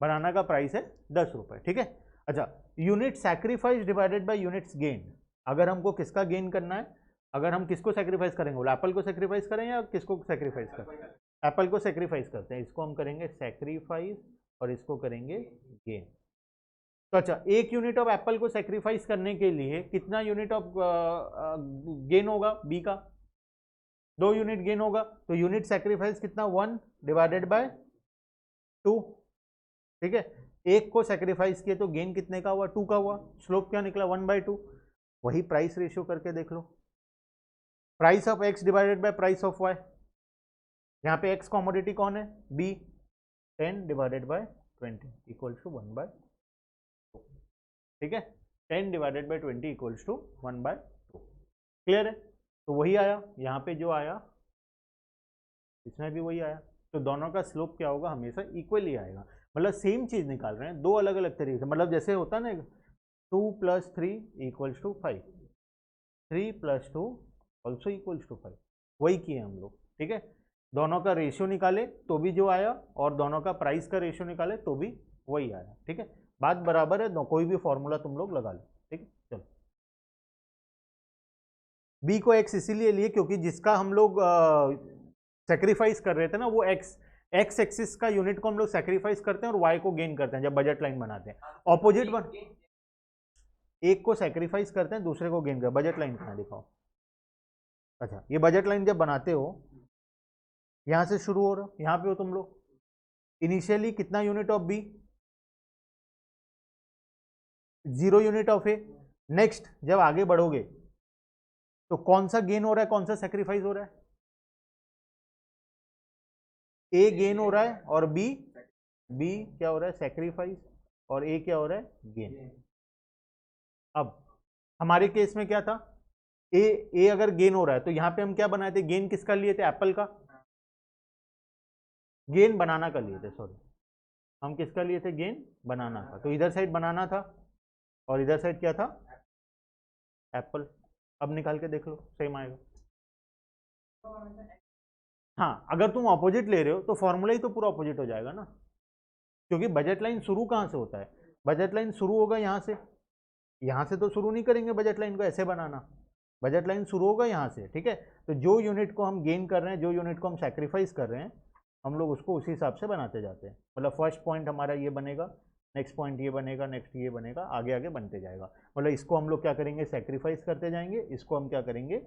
S1: बनाना का प्राइस है 10 रुपए। ठीक है, अच्छा, unit sacrifice divided by units gain, अगर हमको किसका गेन करना है, अगर हम किसको सेक्रीफाइस करेंगे, बोला एप्पल को सेक्रीफाइस करें या किसको सेक्रीफाइस करें, एप्पल को सेक्रीफाइस करते हैं, इसको हम करेंगे सेक्रीफाइस और इसको करेंगे गेन। तो अच्छा, एक यूनिट ऑफ एप्पल को सेक्रीफाइस करने के लिए कितना यूनिट ऑफ गेन होगा, बी का 2 यूनिट गेन होगा, तो यूनिट सेक्रीफाइस कितना, 1 डिवाइडेड बाय 2। ठीक है, एक को सेक्रीफाइस किए तो गेन कितने का हुआ, 2 का हुआ, स्लोप क्या निकला, 1/2। वही प्राइस रेशियो करके देख लो, price of X divided by price of Y. यहाँ पे एक्स कॉमोडिटी कौन है, B, 10 divided by 20 equals to 1/2। ठीक है, 10 divided by 20 equals to 1/2। Clear है, तो वही आया, यहाँ पे जो आया इसमें भी वही आया, तो दोनों का स्लोप क्या होगा, हमेशा इक्वल ही आएगा। मतलब सेम चीज निकाल रहे हैं दो अलग अलग तरीके से। मतलब जैसे होता है ना 2 + 3 = 5, 3 + 2 ऑल्सो इक्वल्स टू 5, वही किए हम लोग। ठीक है, दोनों का रेशियो निकाले तो भी जो आया, और दोनों का प्राइस का रेशियो निकाले तो भी वही आया। ठीक है, बात बराबर है, कोई भी फॉर्मूला तुम लोग लगा लो। ठीक है, चलो बी को एक्स इसीलिए लिए क्योंकि जिसका हम लोग सेक्रीफाइस कर रहे थे ना, वो एक्स एक्सिस का यूनिट को हम लोग सेक्रीफाइस करते हैं और वाई को गेन करते हैं जब बजट लाइन बनाते हैं। ऑपोजिट बन, एक को सेक्रीफाइस करते हैं, दूसरे को गेन कर। बजट लाइन कहाँ दिखाओ? अच्छा, ये बजट लाइन जब बनाते हो, यहां से शुरू हो रहा हो, यहां पे हो तुम लोग। इनिशियली कितना unit of B? 0 unit of A. Next जब आगे बढ़ोगे तो कौन सा गेन हो रहा है, कौन सा सेक्रीफाइस हो रहा है? ए गेन हो रहा है और बी क्या हो रहा है? सेक्रीफाइस। और ए क्या हो रहा है? गेन। अब हमारे केस में क्या था? ए अगर गेन हो रहा है तो यहां पे हम क्या बनाए थे? गेन किसका लिए थे? एप्पल का। गेन बनाना का लिए थे, सॉरी, हम किसका लिए थे? गेन बनाना का। तो इधर साइड बनाना था और इधर साइड क्या था? एप्पल। अब निकाल के देख लो, सेम आएगा। हाँ, अगर तुम ऑपोजिट ले रहे हो तो फॉर्मूला ही तो पूरा ऑपोजिट हो जाएगा ना, क्योंकि बजट लाइन शुरू कहाँ से होता है? बजट लाइन शुरू होगा यहाँ से। यहाँ से तो शुरू नहीं करेंगे बजट लाइन को ऐसे बनाना, बजट लाइन शुरू होगा यहाँ से। ठीक है, तो जो यूनिट को हम गेन कर रहे हैं, जो यूनिट को हम सेक्रीफाइस कर रहे हैं, हम लोग उसको उसी हिसाब से बनाते जाते हैं। मतलब फर्स्ट पॉइंट हमारा ये बनेगा, नेक्स्ट पॉइंट ये बनेगा, नेक्स्ट ये बनेगा, आगे आगे बनते जाएगा। मतलब इसको हम लोग क्या करेंगे? सेक्रीफाइस करते जाएंगे, इसको हम क्या करेंगे?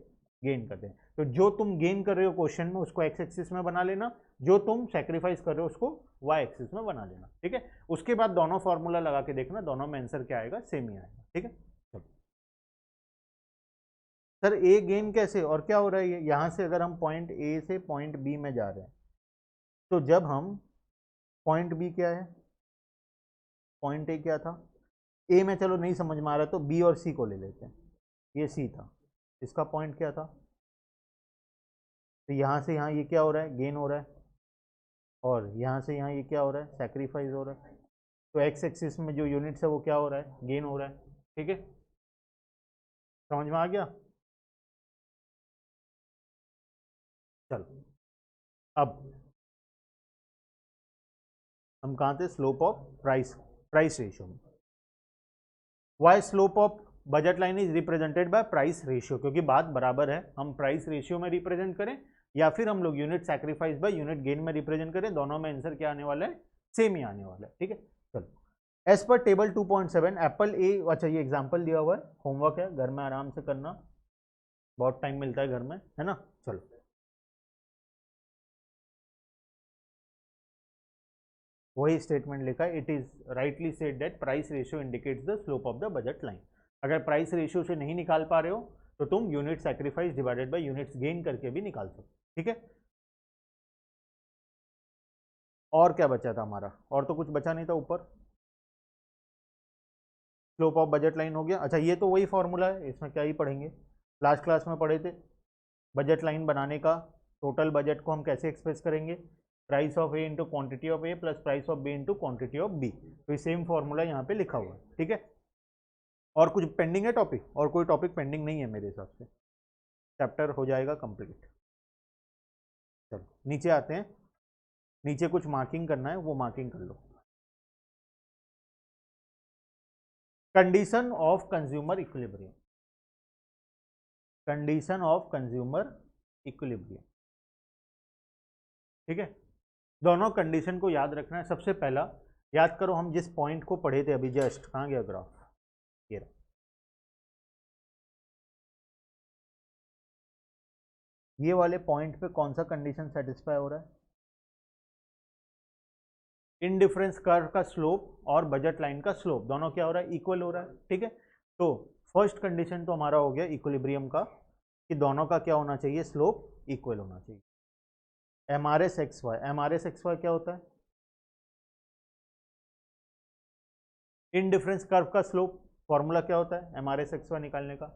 S1: गेन करते हैं। तो जो तुम गेन कर रहे हो क्वेश्चन में, उसको एक्स एक्सिस में बना लेना, जो तुम सेक्रीफाइस कर रहे हो उसको वाई एक्सिस में बना लेना। ठीक है, उसके बाद दोनों फॉर्मूला लगा के देखना, दोनों में आंसर क्या आएगा? सेम ही आएगा। ठीक है, सर ए गेन कैसे और क्या हो रहा है? यहाँ से अगर हम पॉइंट ए से पॉइंट बी में जा रहे हैं, तो जब हम पॉइंट बी क्या है, पॉइंट ए क्या था? ए में चलो नहीं समझ में आ रहा तो बी और सी को ले लेते हैं। ये सी था, इसका पॉइंट क्या था? तो यहाँ से यहाँ ये क्या हो रहा है? गेन हो रहा है। और यहाँ से यहाँ ये क्या हो रहा है? सेक्रीफाइस हो रहा है। तो एक्स एक्सिस में जो यूनिट्स है वो क्या हो रहा है? गेन हो रहा है। ठीक है, समझ में आ गया? चलो अब हम कहाँ थे? स्लोप ऑफ प्राइस रेशियो में। Why slope of budget line is represented by price ratio, क्योंकि बात बराबर है, हम प्राइस रेशियो में रिप्रेजेंट करें या फिर हम लोग unit sacrifice by unit gain में रिप्रेजेंट करें, दोनों में आंसर क्या आने वाला है? सेम ही आने वाला है। ठीक है, चलो एज पर टेबल 2.7 एप्पल ए, अच्छा ये एग्जाम्पल दिया हुआ है, होमवर्क है, घर में आराम से करना, बहुत टाइम मिलता है घर में, है ना। चलो वही स्टेटमेंट लिखा है, it is rightly said that price ratio indicates the slope of the budget line. अगर प्राइस रेशियो से नहीं निकाल पा रहे हो तो तुम unit sacrifice divided by units gain करके भी निकाल सकते। ठीक है, और क्या बचा था हमारा? और तो कुछ बचा नहीं था ऊपर। स्लोप ऑफ बजट लाइन हो गया। अच्छा ये तो वही फॉर्मूला है, इसमें क्या ही पढ़ेंगे, लास्ट क्लास में पढ़े थे। बजट लाइन बनाने का टोटल बजट को हम कैसे एक्सप्रेस करेंगे? Price of A into quantity of A plus price of B into quantity of B. तो ये सेम फॉर्मूला यहाँ पे लिखा हुआ है। ठीक है, और कुछ पेंडिंग है टॉपिक? और कोई टॉपिक पेंडिंग नहीं है मेरे हिसाब से, चैप्टर हो जाएगा कंप्लीट। चलो नीचे आते हैं, नीचे कुछ मार्किंग करना है, वो मार्किंग कर लो। Condition of consumer equilibrium, condition of consumer equilibrium. ठीक है, दोनों कंडीशन को याद रखना है। सबसे पहला याद करो, हम जिस पॉइंट को पढ़े थे अभी जस्ट, कहाँ गया ग्राफ? ये रहा। ये वाले पॉइंट पे कौन सा कंडीशन सेटिस्फाई हो रहा है? इनडिफरेंस कर्व का स्लोप और बजट लाइन का स्लोप दोनों क्या हो रहा है? इक्वल हो रहा है। ठीक है, तो फर्स्ट कंडीशन तो हमारा हो गया इक्विलिब्रियम का, कि दोनों का क्या होना चाहिए? स्लोप इक्वल होना चाहिए। M R S X Y, M R S X Y क्या होता है? इनडिफरेंस कर्व का स्लोप फॉर्मूला क्या होता है M R S X Y निकालने का?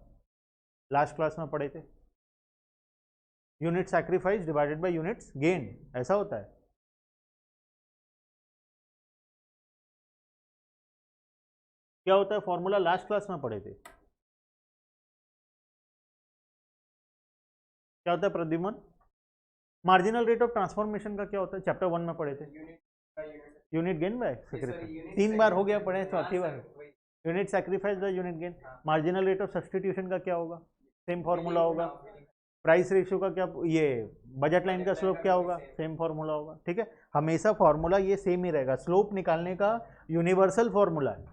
S1: लास्ट क्लास में पढ़े थे, unit sacrifice divided by units gain, ऐसा होता है। क्या होता है फॉर्मूला, लास्ट क्लास में पढ़े थे, क्या होता है Pradyuman? Marginal rate of transformation का क्या होता है, चैप्टर 1 में पढ़े थे। यूनिट गेन बाय सैक्रिफाइस, 3 बार हो गया पढ़े, चौथी बार unit sacrifice by unit gain. Marginal rate of substitution का क्या होगा, सेम फॉर्मूला होगा। प्राइस रेशियो का क्या, ये बजट लाइन का स्लोप क्या होगा, सेम फॉर्मूला होगा। ठीक है, हमेशा फॉर्मूला ये सेम ही रहेगा, स्लोप निकालने का यूनिवर्सल फॉर्मूला है।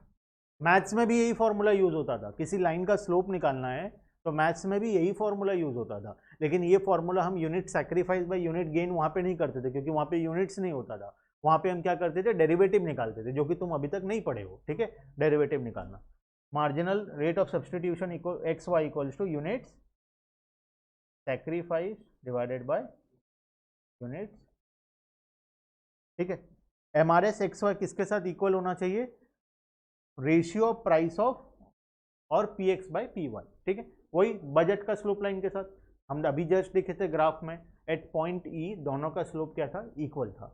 S1: मैथ्स में भी यही फॉर्मूला यूज होता था, किसी लाइन का स्लोप निकालना है तो मैथ्स में भी यही फॉर्मूला यूज होता था। लेकिन ये फॉर्मूला हम unit sacrifice by unit gain वहाँ पे नहीं करते थे, क्योंकि वहाँ पे यूनिट्स नहीं होता था। वहाँ पे हम क्या करते थे, डेरिवेटिव निकालते थे, जो कि तुम अभी तक नहीं पढ़े हो। ठीक है, डेरिवेटिव निकालना। Marginal rate of substitution equal X Y equals to units sacrifice divided by units. ठीक है, एमआरएस एक्स वाई किसके साथ इक्वल होना चाहिए, रेशियो ऑफ प्राइस ऑफ और P X by P Y. ठीक है, वही बजट का स्लोप लाइन के साथ हम अभी जस्ट देखे थे ग्राफ में, एट पॉइंट ई दोनों का स्लोप क्या था, इक्वल था।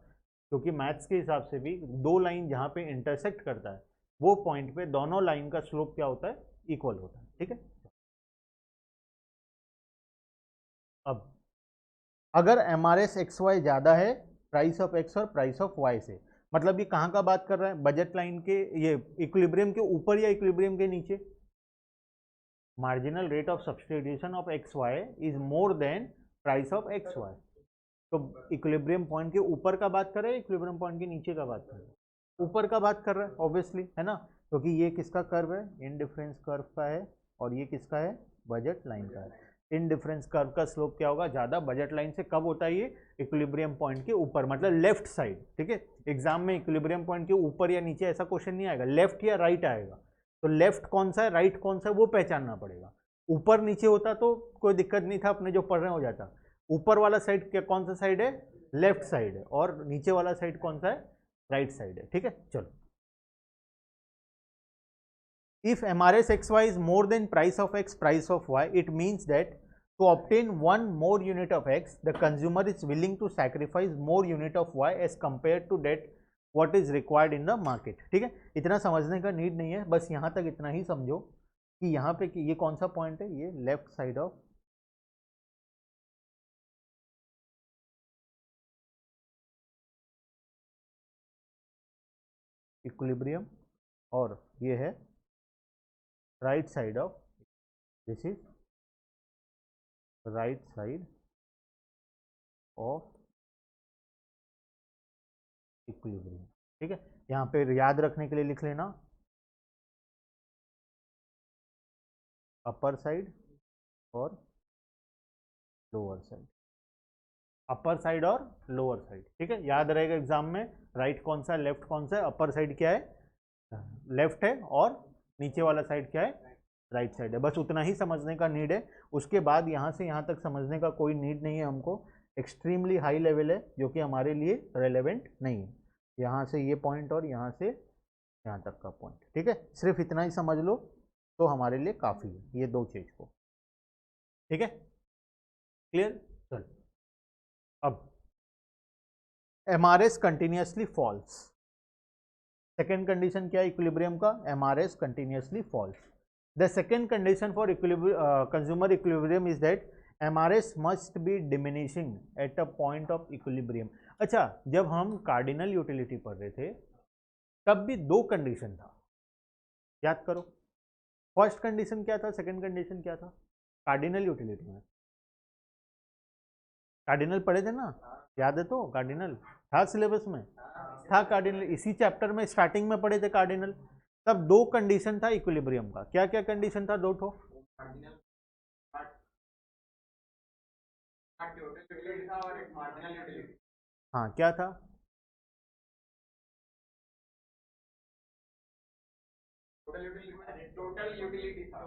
S1: क्योंकि मैथ्स के हिसाब से भी दो लाइन जहाँ पे इंटरसेक्ट करता है वो पॉइंट पे दोनों लाइन का स्लोप क्या होता है, इक्वल होता है। ठीक है, अब अगर M R S X Y ज़्यादा है प्राइस ऑफ एक्स और प्राइस ऑफ वाई से, मतलब ये कहाँ का बात कर रहा है, बजट लाइन के, ये इक्विलिब्रियम के ऊपर या इक्विलिब्रियम के नीचे। Marginal rate of substitution of X Y is more than price of X Y. तो इक्विलिब्रियम पॉइंट के ऊपर का बात कर रहे हैं, इक्विलिब्रियम पॉइंट के नीचे का बात कर रहे हैं, ऊपर का बात कर रहा है ऑब्वियसली, है ना, क्योंकि ये किसका कर्व है, इन डिफरेंस कर्व का है, और ये किसका है, बजट लाइन का है। इन डिफरेंस कर्व का स्लोप क्या होगा, ज़्यादा बजट लाइन से कब होता है, ये इक्विलिब्रियम पॉइंट के ऊपर, मतलब लेफ्ट साइड। ठीक है, एग्जाम में इक्विलिब्रियम पॉइंट के ऊपर या नीचे ऐसा क्वेश्चन नहीं आएगा, लेफ्ट या राइट आएगा। तो लेफ्ट कौन सा है, राइट कौन सा है, वो पहचानना पड़ेगा। ऊपर नीचे होता तो कोई दिक्कत नहीं था, अपने जो पढ़ रहे हो जाता। ऊपर वाला साइड क्या, कौन सा साइड है, लेफ्ट साइड है, और नीचे वाला साइड कौन सा है, राइट साइड है। ठीक है, चलो। If MRS XY is more than price of X, price of Y, it means that to obtain one more unit of X, the consumer is willing to sacrifice more unit of Y as compared to that what is required in the market. ठीक है, इतना समझने का नीड नहीं है, बस यहाँ तक इतना ही समझो कि यहाँ पे कि ये कौन सा पॉइंट है, ये लेफ्ट साइड ऑफ इक्विलिब्रियम, और ये है right side of, this is right side of equilibrium. ठीक है, यहाँ पे याद रखने के लिए लिख लेना अपर साइड और लोअर साइड, अपर साइड और लोअर साइड। ठीक है, याद रहेगा एग्जाम में, राइट कौन सा है, लेफ्ट कौन सा है, अपर साइड क्या है, लेफ्ट है, और नीचे वाला साइड क्या है, राइट साइड है। बस उतना ही समझने का नीड है, उसके बाद यहाँ से यहाँ तक समझने का कोई नीड नहीं है हमको। एक्सट्रीमली हाई लेवल है जो कि हमारे लिए रेलेवेंट नहीं है, यहाँ से ये पॉइंट और यहाँ से यहाँ तक का पॉइंट। ठीक है, सिर्फ इतना ही समझ लो तो हमारे लिए काफ़ी है, ये दो चीज़ को। ठीक है, क्लियर। चलो, अब MRS continuously falls, second condition क्या है इक्विलिब्रियम का, MRS continuously falls. The second condition for consumer equilibrium is that MRS must be diminishing at a point of equilibrium. अच्छा, जब हम कार्डिनल यूटिलिटी पढ़ रहे थे तब भी दो कंडीशन था, याद करो। फर्स्ट कंडीशन क्या था, सेकेंड कंडीशन क्या था, कार्डिनल यूटिलिटी में कार्डिनल पढ़े थे ना, याद है, तो कार्डिनल था सिलेबस में, था कार्डिनल, इसी चैप्टर में स्टार्टिंग में पढ़े थे कार्डिनल। तब दो कंडीशन था इक्विलिब्रियम का, क्या क्या कंडीशन था, दो ठो। हाँ, क्या था, टोटल यूटिलिटी था,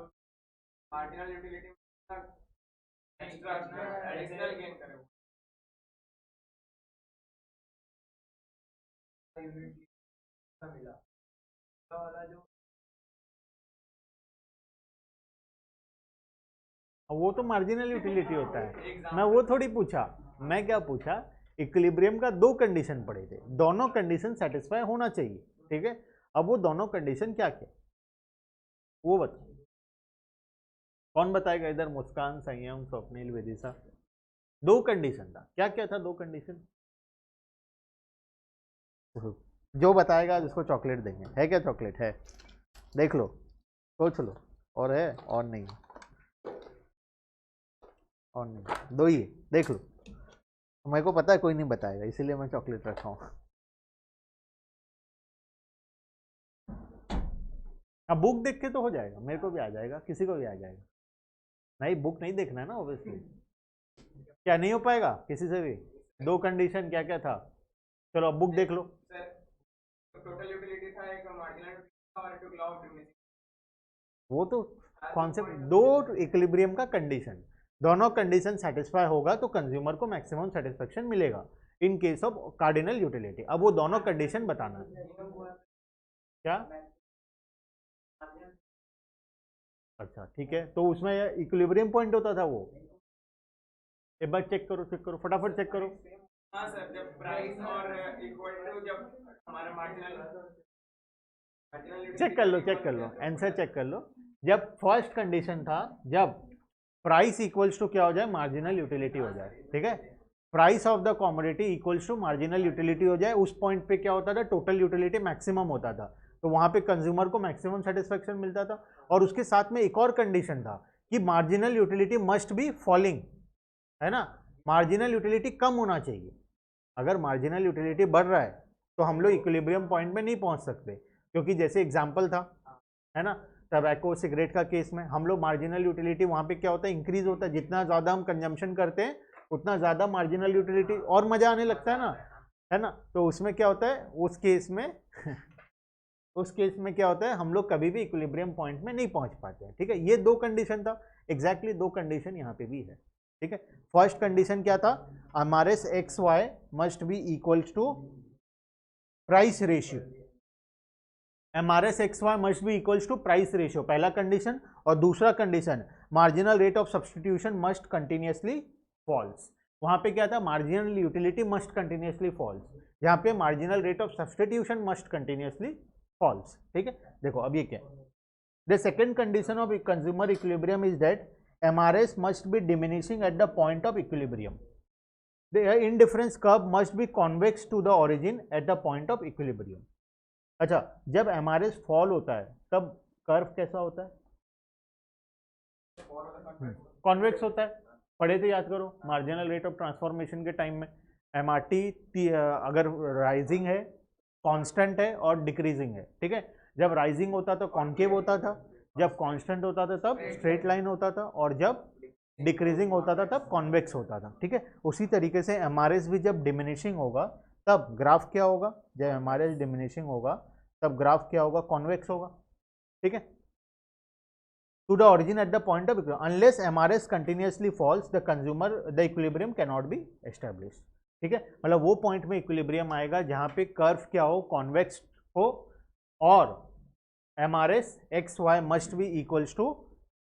S1: मार्जिनल यूटिलिटी एडिशनल गेन करे मिला वाला जो, वो तो मार्जिनल यूटिलिटी होता है। मैं वो थोड़ी पूछा, मैं क्या पूछा, इक्विलिब्रियम का दो कंडीशन पड़े थे, दोनों कंडीशन सेटिस्फाई होना चाहिए। ठीक है, अब वो दोनों कंडीशन क्या क्या, वो बता, कौन बताएगा इधर? मुस्कान, संयम, स्वप्निल, विदिशा। दो कंडीशन था, क्या क्या था दो कंडीशन? जो बताएगा उसको चॉकलेट देंगे। है क्या चॉकलेट? है, देख लो, सोच लो। और है? और नहीं, और नहीं, दो ही है, देख लो। मेरे को पता है कोई नहीं बताएगा, इसीलिए मैं चॉकलेट रखा हूँ। अब बुक देख के तो हो जाएगा, मेरे को भी आ जाएगा, किसी को भी आ जाएगा। नहीं, बुक नहीं देखना है ना ऑब्वियसली। क्या नहीं हो पाएगा किसी से भी? दो कंडीशन क्या क्या था? चलो अब बुक देख लो।
S2: टोटल यूटिलिटी था, एक मार्जिनल और एक लॉ ऑफ डिमिनिशिंग।
S1: वो तो कॉन्सेप्ट, दो इक्विलिब्रियम का कंडीशन, दोनों कंडीशन सेटिस्फाई होगा तो कंज्यूमर को मैक्सिमम सेटिस्फेक्शन मिलेगा in case of cardinal utility. अब वो दोनों कंडीशन बताना। क्या? अच्छा ठीक है, तो उसमें इक्विलिब्रियम पॉइंट होता था वो। एक बार चेक करो, चेक करो, फटाफट चेक करो।
S2: हाँ सर, जब प्राइस और इक्वल टू जब हमारा मार्जिनल
S1: चेक कर लो, चेक कर लो, आंसर चेक कर लो। जब फर्स्ट कंडीशन था, जब प्राइस इक्वल्स टू क्या हो जाए? मार्जिनल यूटिलिटी हो जाए, ठीक है। Price of the commodity equals to marginal utility हो जाए, उस पॉइंट पे क्या होता था? टोटल यूटिलिटी मैक्सिमम होता था, तो वहां पे कंज्यूमर को मैक्सिमम सेटिस्फेक्शन मिलता था। और उसके साथ में एक और कंडीशन था कि marginal utility must be falling, है ना, मार्जिनल यूटिलिटी कम होना चाहिए। अगर मार्जिनल यूटिलिटी बढ़ रहा है तो हम लोग इक्विलिब्रियम पॉइंट में नहीं पहुंच सकते, क्योंकि जैसे एग्जांपल था, है ना, टबैको सिगरेट का केस में हम लोग मार्जिनल यूटिलिटी वहां पे क्या होता है? इंक्रीज होता है। जितना ज्यादा हम कंजम्पशन करते हैं उतना ज्यादा मार्जिनल यूटिलिटी और मजा आने लगता है ना, है ना। तो उसमें क्या होता है उस केस में उस केस में क्या होता है? हम लोग कभी भी इक्विलिब्रियम पॉइंट में नहीं पहुंच पाते हैं, ठीक है। ये दो कंडीशन था, एग्जैक्टली दो कंडीशन यहाँ पे भी है, ठीक है। फर्स्ट कंडीशन क्या था? हमारे X Y must be equals to price ratio, MRS X Y must be equals to price ratio, पहला कंडीशन। और दूसरा condition, marginal rate of substitution must continuously falls. वहां पे क्या था? Marginal utility must continuously falls, यहाँ पे marginal rate of substitution must continuously falls, ठीक है। देखो अब ये क्या है? The second condition of consumer equilibrium is that MRS must be diminishing eight the point of equilibrium, the indifference curve must be convex to the origin at the point of equilibrium. अच्छा, जब एमआरएस फॉल होता है तब कर्व कैसा होता है? कॉन्वेक्स होता है। पढ़े थे, याद करो, मार्जिनल रेट ऑफ ट्रांसफॉर्मेशन के टाइम में एमआरटी अगर राइजिंग है, कांस्टेंट है और डिक्रीजिंग है, ठीक है। जब राइजिंग होता तो कॉन्केव होता था, जब कांस्टेंट होता था तब स्ट्रेट लाइन होता था, और जब डिक्रीजिंग होता था तब कॉन्वेक्स होता था, ठीक है। उसी तरीके से एमआरएस भी जब डिमिनिशिंग होगा तब ग्राफ क्या होगा? जब एमआरएस डिमिनिशिंग होगा तब ग्राफ क्या होगा? कॉन्वेक्स होगा, ठीक है। To the origin at the point of equilibrium, unless MRS continuously falls the consumer the equilibrium can not be establish, ठीक है। मतलब वो पॉइंट में इक्विलिब्रियम आएगा जहां पे कर्व क्या हो? कॉन्वेक्स हो, और MRS X Y must be equals to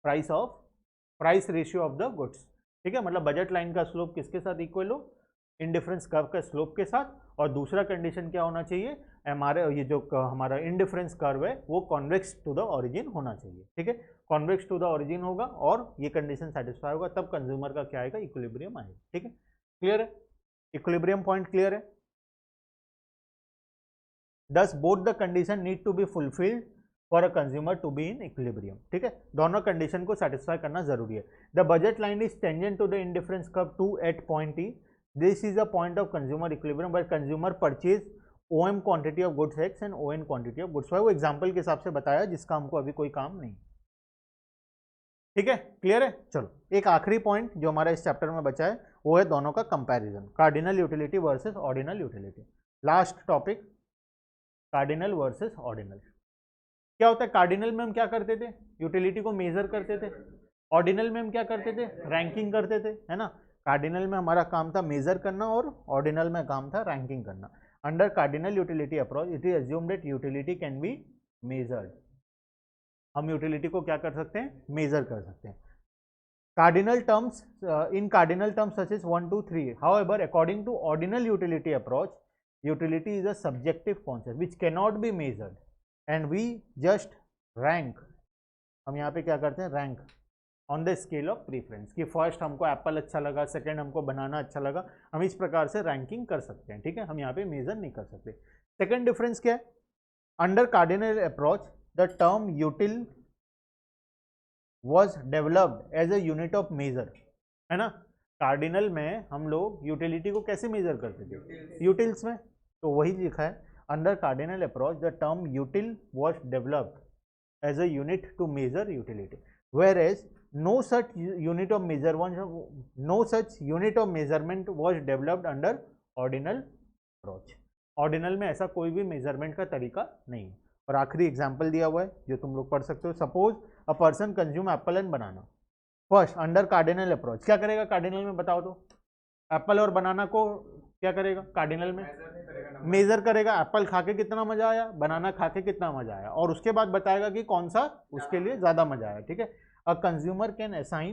S1: price ratio of the goods, ठीक है। मतलब बजट लाइन का स्लोप किसके साथ इक्वल हो? इंडिफरेंस कर्व का स्लोप के साथ। और दूसरा कंडीशन क्या होना चाहिए? हमारे ये जो हमारा इंडिफरेंस कर्व है वो कॉन्वेक्स टू द ओरिजिन होना चाहिए, ठीक है। कॉन्वेक्स टू द ओरिजिन होगा और ये कंडीशन सेटिस्फाई होगा तब कंज्यूमर का क्या आएगा? इक्विलिब्रियम आएगा, ठीक है। क्लियर है? इक्विलिब्रियम पॉइंट क्लियर है? Thus both the condition need to be fulfilled for a consumer to be in equilibrium, ठीक है। दोनों कंडीशन को सेटिस्फाई करना जरूरी है। The budget line is tangent to the indifference curve 2 at point E, this is a point of consumer equilibrium but consumer purchase OM quantity of goods X and ON quantity of goods Y. वो एग्जांपल के हिसाब से बताया जिसका हमको अभी कोई काम नहीं, ठीक है। क्लियर है? चलो एक आखिरी पॉइंट जो हमारा इस चैप्टर में बचा है वो है दोनों का comparison, cardinal utility versus ordinal utility. Last topic, cardinal versus ordinal. क्या होता है कार्डिनल में? हम क्या करते थे? यूटिलिटी को मेजर करते थे। ऑर्डिनल में हम क्या करते थे? रैंकिंग करते थे, है ना। कार्डिनल में हमारा काम था मेजर करना और ऑर्डिनल में काम था रैंकिंग करना। Under cardinal utility approach it is assumed that utility can be measured. हम यूटिलिटी को क्या कर सकते हैं? मेजर कर सकते हैं। Cardinal terms, in cardinal terms such as 1, 2, 3. However, according to ordinal utility approach, utility is a subjective concept which cannot be measured, and we just rank हम यहाँ पे क्या करते हैं, rank on the scale of preference, कि फर्स्ट हमको एप्पल अच्छा लगा, सेकंड हमको बनाना अच्छा लगा, हम इस प्रकार से रैंकिंग कर सकते हैं, ठीक है, हम यहाँ पे मेजर नहीं कर सकते। सेकंड डिफरेंस क्या है, under cardinal approach the term util was developed as a unit of measure, है ना। कार्डिनल में हम लोग यूटिलिटी को कैसे मेजर करते थे, यूटिल्स में, तो वही लिखा है, under cardinal approach the term util was developed as a unit to measure utility, where as no such unit of measurement was developed under ordinal approach। Ordinal में ऐसा कोई भी मेजरमेंट का तरीका नहीं है। और आखिरी एग्जांपल दिया हुआ है जो तुम लोग पढ़ सकते हो, suppose a person consume Apple and banana, first under cardinal approach क्या करेगा कार्डिनल में, बताओ तो, एप्पल और बनाना को क्या करेगा कार्डिनल में, मेजर करेगा, एप्पल खा के कितना मजा आया, बनाना खा के कितना मजा आया, और उसके बाद बताएगा कि कौन सा उसके लिए ज्यादा मजा आया, ठीक है। A consumer can assign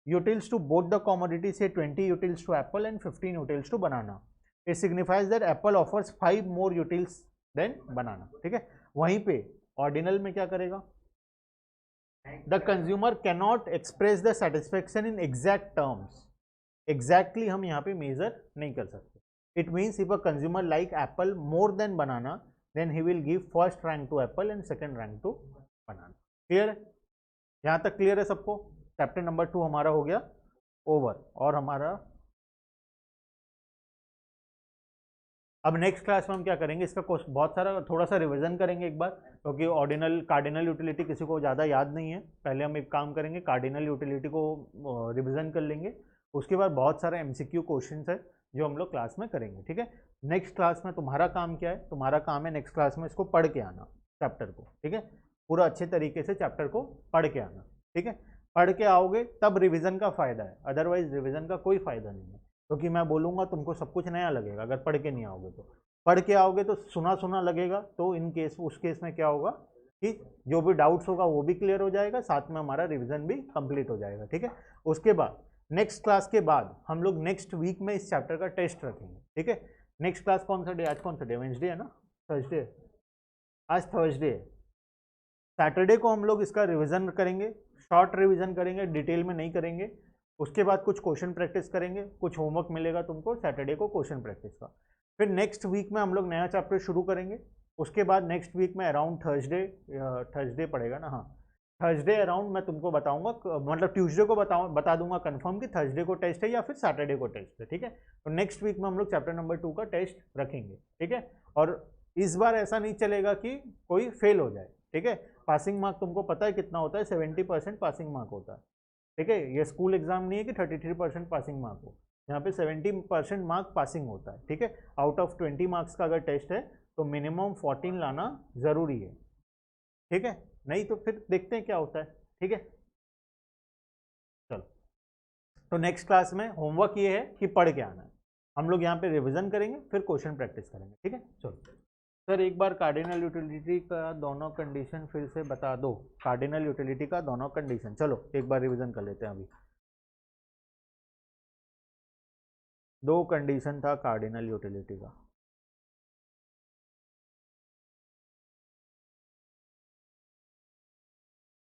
S1: utils to both the commodity, say 20 utils to apple and 15 utils to banana. It signifies that apple offers 5 more utils than banana, ठीक है। वहीं पे ऑर्डिनल में क्या करेगा, the consumer cannot express the satisfaction in exact terms, exactly हम यहाँ पे मेजर नहीं कर सकते। It means if a consumer like apple more than banana, then he will give first rank to apple and second rank to banana। Clear है, यहां तक क्लियर है सबको। चैप्टर नंबर 2 हमारा हो गया ओवर, और हमारा अब नेक्स्ट क्लास में हम क्या करेंगे, इसका बहुत सारा थोड़ा सा रिवीजन करेंगे एक बार, क्योंकि ऑर्डिनल कार्डिनल यूटिलिटी किसी को ज़्यादा याद नहीं है। पहले हम एक काम करेंगे, कार्डिनल यूटिलिटी को रिवीजन कर लेंगे, उसके बाद बहुत सारे MCQ क्वेश्चन है जो हम लोग क्लास में करेंगे, ठीक है। नेक्स्ट क्लास में तुम्हारा काम क्या है, तुम्हारा काम है नेक्स्ट क्लास में इसको पढ़ के आना चैप्टर को, ठीक है, पूरा अच्छे तरीके से चैप्टर को पढ़ के आना, ठीक है। पढ़ के आओगे तब रिवीजन का फायदा है, अदरवाइज रिवीजन का कोई फायदा नहीं है, क्योंकि मैं बोलूँगा तुमको सब कुछ नया लगेगा, अगर पढ़ के नहीं आओगे तो। पढ़ के आओगे तो सुना सुना लगेगा, तो इन केस उस केस में क्या होगा कि जो भी डाउट्स होगा वो भी क्लियर हो जाएगा, साथ में हमारा रिविजन भी कंप्लीट हो जाएगा, ठीक है। उसके बाद नेक्स्ट क्लास के बाद हम लोग नेक्स्ट वीक में इस चैप्टर का टेस्ट रखेंगे, ठीक है। नेक्स्ट क्लास कौन सा डे, आज कौन सा डे, वेंसडे है ना, थर्सडे, आज थर्सडे है। सैटरडे को हम लोग इसका रिवीजन करेंगे, शॉर्ट रिवीजन करेंगे, डिटेल में नहीं करेंगे। उसके बाद कुछ क्वेश्चन प्रैक्टिस करेंगे, कुछ होमवर्क मिलेगा तुमको सैटरडे को क्वेश्चन प्रैक्टिस का। फिर नेक्स्ट वीक में हम लोग नया चैप्टर शुरू करेंगे। उसके बाद नेक्स्ट वीक में अराउंड थर्सडे पड़ेगा ना, हाँ थर्सडे अराउंड मैं तुमको बताऊंगा, मतलब ट्यूसडे को बता दूंगा कंफर्म कि थर्सडे को टेस्ट है या फिर सैटरडे को टेस्ट है, ठीक है। तो नेक्स्ट वीक में हम लोग चैप्टर नंबर 2 का टेस्ट रखेंगे, ठीक है। और इस बार ऐसा नहीं चलेगा कि कोई फेल हो जाए, ठीक है। पासिंग मार्क तुमको पता है कितना होता है, 70% पासिंग मार्क होता है, ठीक है। ये स्कूल एग्जाम नहीं है कि 33% पासिंग मार्क हो, यहाँ पे 70% मार्क पासिंग होता है, ठीक है। आउट ऑफ 20 मार्क्स का अगर टेस्ट है तो मिनिमम 14 लाना ज़रूरी है, ठीक है, नहीं तो फिर देखते हैं क्या होता है, ठीक है। चलो, तो नेक्स्ट क्लास में होमवर्क ये है कि पढ़ के आना है, हम लोग यहाँ पे रिवीजन करेंगे, फिर क्वेश्चन प्रैक्टिस करेंगे, ठीक है। चलो सर, एक बार कार्डिनल यूटिलिटी का दोनों कंडीशन फिर से बता दो, कार्डिनल यूटिलिटी का दोनों कंडीशन, चलो एक बार रिवीजन कर लेते हैं। अभी 2 कंडीशन था कार्डिनल यूटिलिटी का,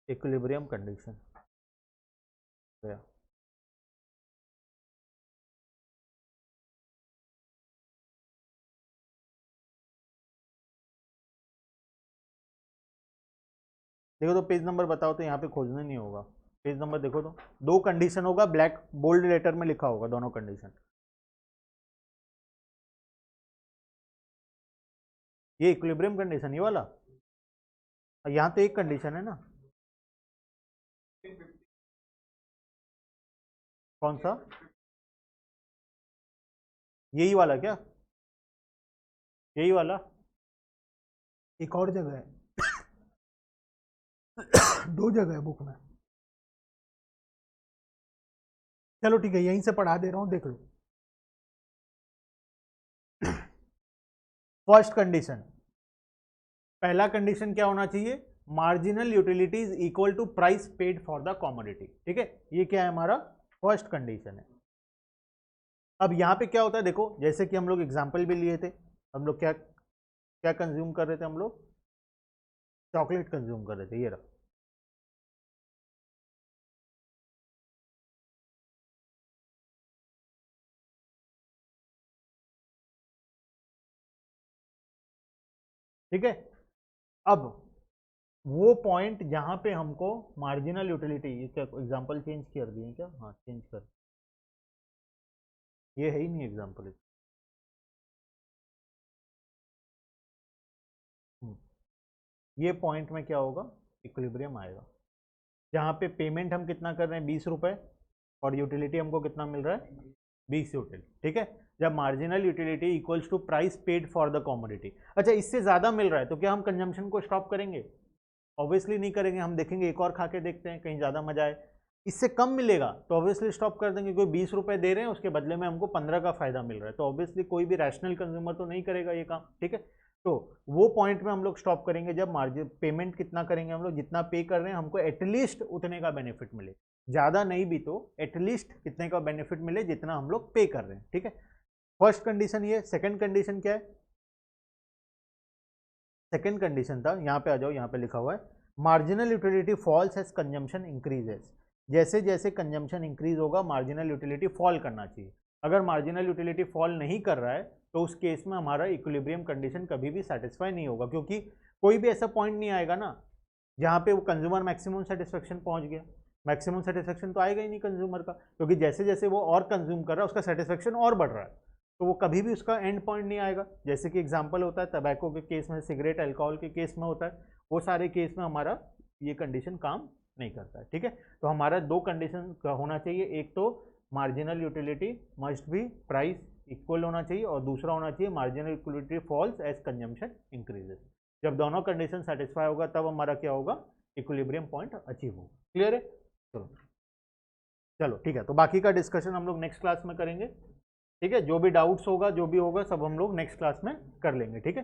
S1: इक्विलिब्रियम कंडीशन, देखो तो पेज नंबर बताओ, तो यहाँ पे खोजना नहीं होगा, पेज नंबर देखो तो 2 कंडीशन होगा, ब्लैक बोल्ड लेटर में लिखा होगा दोनों कंडीशन। ये इक्विलिब्रियम कंडीशन, ये वाला, यहाँ तो एक कंडीशन है ना, कौन सा, यही वाला क्या, यही वाला, एक और जगह है 2 जगह है बुक में, चलो ठीक है, यहीं से पढ़ा दे रहा हूं, देख लो। फर्स्ट कंडीशन, पहला कंडीशन क्या होना चाहिए, marginal utility is equal to price paid for the commodity, ठीक है, ये क्या है हमारा फर्स्ट कंडीशन है। अब यहाँ पे क्या होता है, देखो जैसे कि हम लोग एग्जाम्पल भी लिए थे, हम लोग क्या क्या कंज्यूम कर रहे थे, हम लोग चॉकलेट कंज्यूम कर रहे थे, ये रहा, ठीक है। अब वो पॉइंट जहां पे हमको मार्जिनल यूटिलिटी, ये क्या एग्जांपल चेंज कर दिए क्या? हाँ चेंज कर, ये है ही नहीं एग्जांपल। ये पॉइंट में क्या होगा, इक्विलिब्रियम आएगा, जहाँ पे पेमेंट हम कितना कर रहे हैं 20 रुपए और यूटिलिटी हमको कितना मिल रहा है 20 यूटिलिटी, ठीक है। जब marginal utility equals to price paid for the commodity, अच्छा इससे ज़्यादा मिल रहा है तो क्या हम कंजम्पशन को स्टॉप करेंगे? ऑब्वियसली नहीं करेंगे, हम देखेंगे एक और खा के देखते हैं कहीं ज़्यादा मजा आए। इससे कम मिलेगा तो ऑब्वियसली स्टॉप कर देंगे, कोई 20 रुपए दे रहे हैं उसके बदले में हमको 15 का फायदा मिल रहा है, तो ऑब्वियसली कोई भी रैशनल कंज्यूमर तो नहीं करेगा ये काम, ठीक है। तो वो पॉइंट में हम लोग स्टॉप करेंगे जब मार्जिन पेमेंट कितना करेंगे हम लोग, जितना पे कर रहे हैं हमको एटलीस्ट उतने का बेनिफिट मिले, ज़्यादा नहीं भी तो एटलीस्ट कितने का बेनिफिट मिले जितना हम लोग पे कर रहे हैं, ठीक है। फर्स्ट कंडीशन ये। सेकंड कंडीशन क्या है? सेकंड कंडीशन था, यहाँ पे आ जाओ, यहाँ पे लिखा हुआ है marginal utility falls as consumption increases. जैसे जैसे कंजम्पशन इंक्रीज होगा मार्जिनल यूटिलिटी फॉल करना चाहिए। अगर मार्जिनल यूटिलिटी फॉल नहीं कर रहा है तो उस केस में हमारा इक्विलिब्रियम कंडीशन कभी भी सेटिस्फाई नहीं होगा, क्योंकि कोई भी ऐसा पॉइंट नहीं आएगा ना जहाँ पे वो कंज्यूमर मैक्सिमम सेटिस्फेक्शन पहुँच गया। मैक्सिमम सेटिस्फेक्शन तो आएगा ही नहीं कंज्यूमर का, क्योंकि जैसे जैसे वो और कंज्यूम कर रहा है उसका सेटिस्फेक्शन और बढ़ रहा है, तो वो कभी भी उसका एंड पॉइंट नहीं आएगा। जैसे कि एग्जांपल होता है टबैको के केस में, सिगरेट अल्कोहल के केस में होता है, वो सारे केस में हमारा ये कंडीशन काम नहीं करता है, ठीक है। तो हमारा दो कंडीशन होना चाहिए, एक तो marginal utility must be price equal होना चाहिए और दूसरा होना चाहिए marginal utility falls as consumption increases. जब दोनों कंडीशन सेटिस्फाई होगा तब हमारा क्या होगा, इक्विलिब्रियम पॉइंट अचीव होगा। क्लियर है? चलो चलो ठीक है, तो बाकी का डिस्कशन हम लोग नेक्स्ट क्लास में करेंगे, ठीक है। जो भी डाउट्स होगा जो भी होगा सब हम लोग नेक्स्ट क्लास में कर लेंगे, ठीक है।